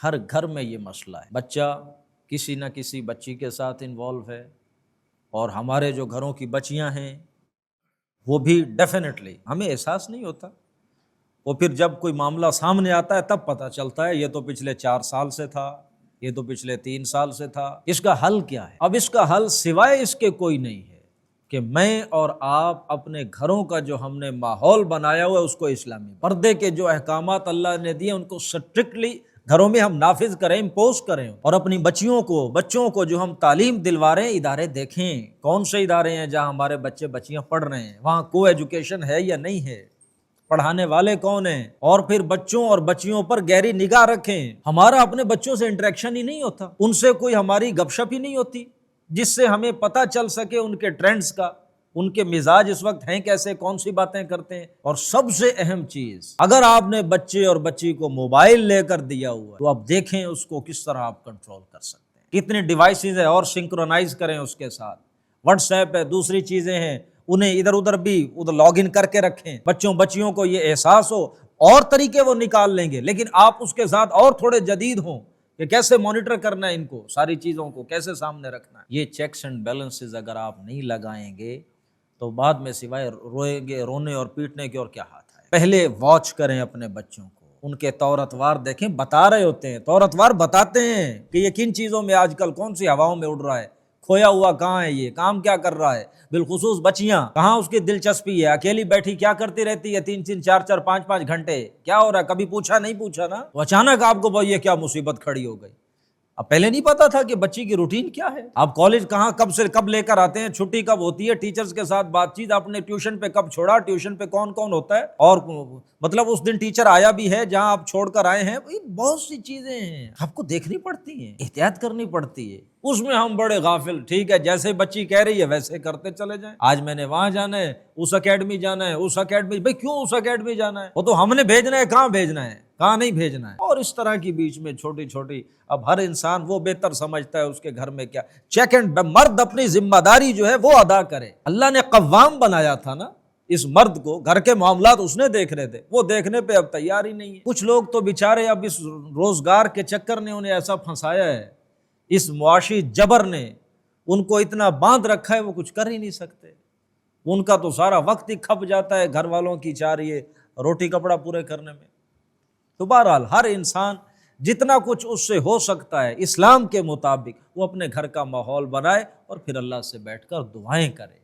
ہر گھر میں یہ مسئلہ ہے، بچہ کسی نہ کسی بچی کے ساتھ انوالو ہے، اور ہمارے جو گھروں کی بچیاں ہیں وہ بھی ڈیفینیٹلی ہمیں احساس نہیں ہوتا، وہ پھر جب کوئی معاملہ سامنے آتا ہے تب پتہ چلتا ہے یہ تو پچھلے 4 سال سے تھا، یہ تو پچھلے 3 سال سے تھا۔ اس کا حل کیا ہے؟ اب اس کا حل سوائے اس کے کوئی نہیں ہے کہ میں اور آپ اپنے گھروں کا جو ہم نے ماحول بنایا ہوا ہے اس کو اسلامی پردے کے جو احکامات اللہ نے دیے ان کو سٹرکٹلی گھروں میں ہم نافذ کریں، امپوز کریں، اور اپنی بچوں کو جو ہم تعلیم دلوا رہے ہیں ادارے دیکھیں، کون سے ادارے ہیں جہاں ہمارے بچے بچیاں پڑھ رہے ہیں، وہاں کو ایجوکیشن ہے یا نہیں ہے، پڑھانے والے کون ہیں، اور پھر بچوں اور بچیوں پر گہری نگاہ رکھیں۔ ہمارا اپنے بچوں سے انٹریکشن ہی نہیں ہوتا، ان سے کوئی ہماری گپ شپ ہی نہیں ہوتی جس سے ہمیں پتہ چل سکے ان کے ٹرینڈز کا، ان کے مزاج اس وقت ہیں کیسے، کون سی باتیں کرتے ہیں۔ اور سب سے اہم چیز، اگر آپ نے بچے اور بچی کو موبائل لے کر دیا ہوا تو آپ دیکھیں اس کو کس طرح آپ کنٹرول کر سکتے ہیں، کتنے ڈیوائسز ہیں اور سنکرونائز کریں اس کے ساتھ، واٹس ایپ ہے، دوسری چیزیں ہیں، انہیں ادھر ادھر بھی لاگ ان کر کے رکھیں، بچیوں کو یہ احساس ہو۔ اور طریقے وہ نکال لیں گے لیکن آپ اس کے ساتھ اور تھوڑے جدید ہوں کہ کیسے مانیٹر کرنا ہے ان کو، ساری چیزوں کو کیسے سامنے رکھنا ہے۔ یہ چیکس اینڈ بیلنسز اگر آپ نہیں لگائیں گے تو بعد میں سوائے رونے اور پیٹنے کے اور کیا ہاتھ ہے۔ پہلے واچ کریں اپنے بچوں کو، ان کے طور اتوار دیکھیں، بتا رہے ہوتے ہیں، طور اتوار بتاتے ہیں کہ یہ کن چیزوں میں آج کل کون سی ہواؤں میں اڑ رہا ہے، کھویا ہوا کہاں ہے، یہ کام کیا کر رہا ہے، بالخصوص بچیاں کہاں اس کی دلچسپی ہے، اکیلی بیٹھی کیا کرتی رہتی ہے 3 4 5 گھنٹے، کیا ہو رہا ہے، کبھی پوچھا نہیں پوچھا نا، تو اچانک آپ کو یہ کیا مصیبت کھڑی ہو گئی۔ اب پہلے نہیں پتا تھا کہ بچی کی روٹین کیا ہے، آپ کالج کہاں کب سے کب لے کر آتے ہیں، چھٹی کب ہوتی ہے، ٹیچرز کے ساتھ بات چیت، آپ نے ٹیوشن پہ کب چھوڑا، ٹیوشن پہ کون کون ہوتا ہے، اور مطلب اس دن ٹیچر آیا بھی ہے جہاں آپ چھوڑ کر آئے ہیں، بہت سی چیزیں ہیں آپ کو دیکھنی پڑتی ہیں، احتیاط کرنی پڑتی ہے۔ اس میں ہم بڑے غافل، ٹھیک ہے جیسے بچی کہہ رہی ہے ویسے کرتے چلے جائیں، آج میں نے وہاں جانا ہے، اس اکیڈمی جانا ہے، اس اکیڈمی، بھئی کیوں اس اکیڈمی جانا ہے، وہ تو ہم نے بھیجنا ہے، کہاں بھیجنا ہے، کہاں نہیں بھیجنا ہے، اور اس طرح کی بیچ میں چھوٹی چھوٹی، اب ہر انسان وہ بہتر سمجھتا ہے اس کے گھر میں کیا چیک اینڈ، مرد اپنی ذمہ داری جو ہے وہ ادا کرے، اللہ نے قوام بنایا تھا نا اس مرد کو، گھر کے معاملات اس نے دیکھ رہے تھے، وہ دیکھنے پہ اب تیار ہی نہیں ہے۔ کچھ لوگ تو بیچارے اب اس روزگار کے چکر نے انہیں ایسا پھنسایا ہے، اس معاشی جبر نے ان کو اتنا باندھ رکھا ہے وہ کچھ کر ہی نہیں سکتے، ان کا تو سارا وقت ہی کھپ جاتا ہے گھر والوں کی چاہ رہی ہے روٹی کپڑا پورے کرنے میں۔ تو بہرحال ہر انسان جتنا کچھ اس سے ہو سکتا ہے اسلام کے مطابق وہ اپنے گھر کا ماحول بنائے اور پھر اللہ سے بیٹھ کر دعائیں کرے۔